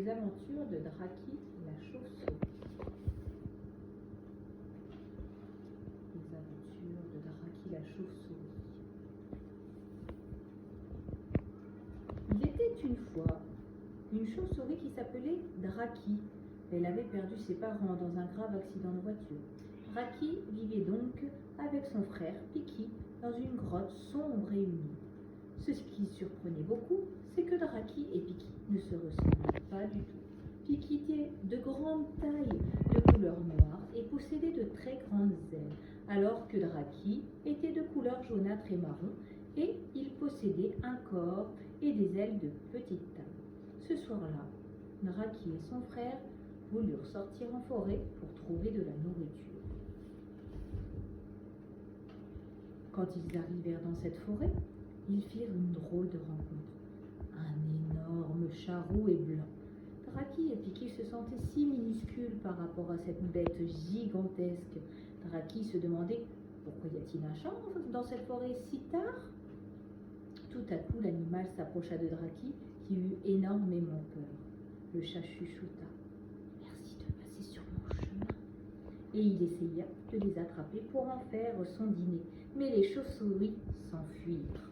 Les aventures de Draki la chauve-souris. Les aventures de Draki la chauve-souris. Il était une fois une chauve-souris qui s'appelait Draki. Elle avait perdu ses parents dans un grave accident de voiture. Draki vivait donc avec son frère Piki dans une grotte sombre et humide. Ce qui surprenait beaucoup, c'est que Draki et Piki ne se ressemblaient pas du tout. Piki était de grande taille, de couleur noire et possédait de très grandes ailes, alors que Draki était de couleur jaunâtre et marron et il possédait un corps et des ailes de petite taille. Ce soir-là, Draki et son frère voulurent sortir en forêt pour trouver de la nourriture. Quand ils arrivèrent dans cette forêt, ils firent une drôle de rencontre. Un énorme chat roux et blanc. Draki et Piki se sentaient si minuscules par rapport à cette bête gigantesque. Draki se demandait pourquoi y a-t-il un chat dans cette forêt si tard. Tout à coup, l'animal s'approcha de Draki qui eut énormément peur. Le chat chuchota. « Merci de passer sur mon chemin. » Et il essaya de les attraper pour en faire son dîner. Mais les chauves-souris s'enfuirent.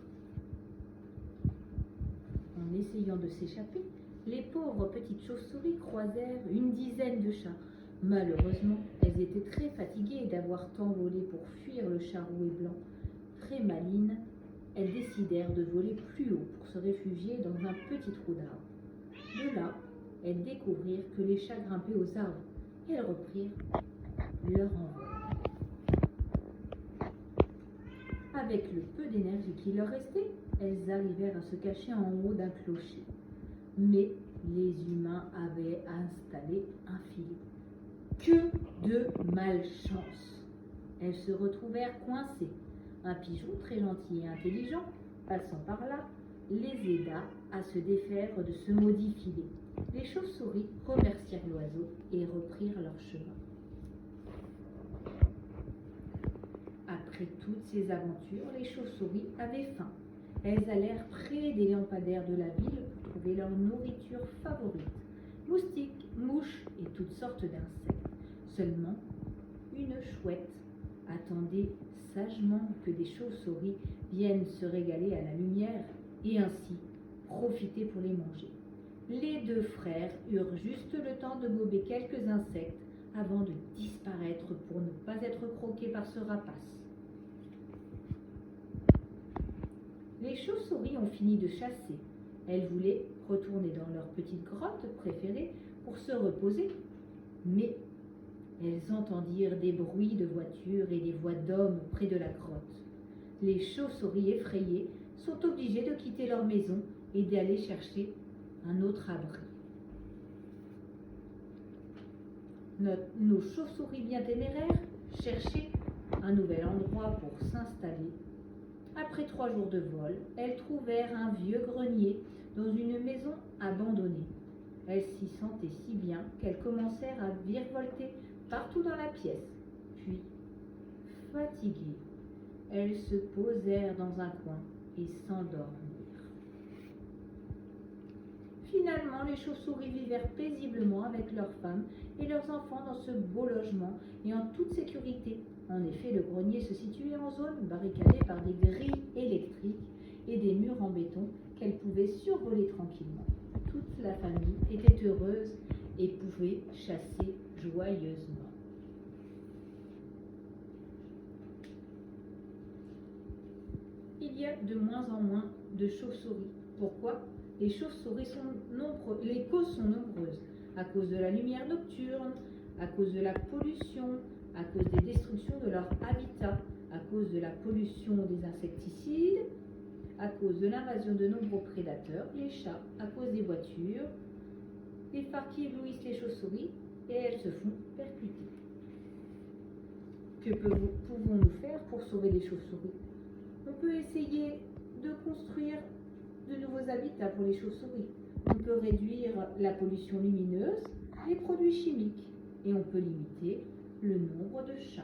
En essayant de s'échapper, les pauvres petites chauves-souris croisèrent une dizaine de chats. Malheureusement, elles étaient très fatiguées d'avoir tant volé pour fuir le chat roux et blanc. Très malines, elles décidèrent de voler plus haut pour se réfugier dans un petit trou d'arbre. De là, elles découvrirent que les chats grimpaient aux arbres et elles reprirent leur envol. Avec le peu d'énergie qui leur restait, elles arrivèrent à se cacher en haut d'un clocher. Mais les humains avaient installé un filet. Que de malchance! Elles se retrouvèrent coincées. Un pigeon très gentil et intelligent, passant par là, les aida à se défaire de ce maudit filet. Les chauves-souris remercièrent l'oiseau et reprirent leur chemin. Après toutes ces aventures, les chauves-souris avaient faim. Elles allèrent près des lampadaires de la ville pour trouver leur nourriture favorite, moustiques, mouches et toutes sortes d'insectes. Seulement, une chouette attendait sagement que des chauves-souris viennent se régaler à la lumière et ainsi profiter pour les manger. Les deux frères eurent juste le temps de gober quelques insectes avant de disparaître pour ne pas être croqués par ce rapace. Les chauves-souris ont fini de chasser. Elles voulaient retourner dans leur petite grotte préférée pour se reposer. Mais elles entendirent des bruits de voitures et des voix d'hommes près de la grotte. Les chauves-souris effrayées sont obligées de quitter leur maison et d'aller chercher un autre abri. Nos chauves-souris bien téméraires cherchaient un nouvel endroit pour s'installer. Après 3 jours de vol, elles trouvèrent un vieux grenier dans une maison abandonnée. Elles s'y sentaient si bien qu'elles commencèrent à virevolter partout dans la pièce. Puis, fatiguées, elles se posèrent dans un coin et s'endormirent. Finalement, les chauves-souris vivèrent paisiblement avec leurs femmes et leurs enfants dans ce beau logement et en toute sécurité. En effet, le grenier se situait en zone barricadée par des grilles électriques et des murs en béton qu'elles pouvaient survoler tranquillement. Toute la famille était heureuse et pouvait chasser joyeusement. Il y a de moins en moins de chauves-souris. Pourquoi ? Les chauves-souris les causes sont nombreuses. À cause de la lumière nocturne, à cause de la pollution, à cause des destructions de leur habitat, à cause de la pollution des insecticides, à cause de l'invasion de nombreux prédateurs, les chats, à cause des voitures, les phares qui éblouissent les chauves-souris et elles se font percuter. Que pouvons-nous faire pour sauver les chauves-souris ? On peut essayer de construire de nouveaux habitats pour les chauves-souris. On peut réduire la pollution lumineuse, les produits chimiques et on peut limiter le nombre de chats.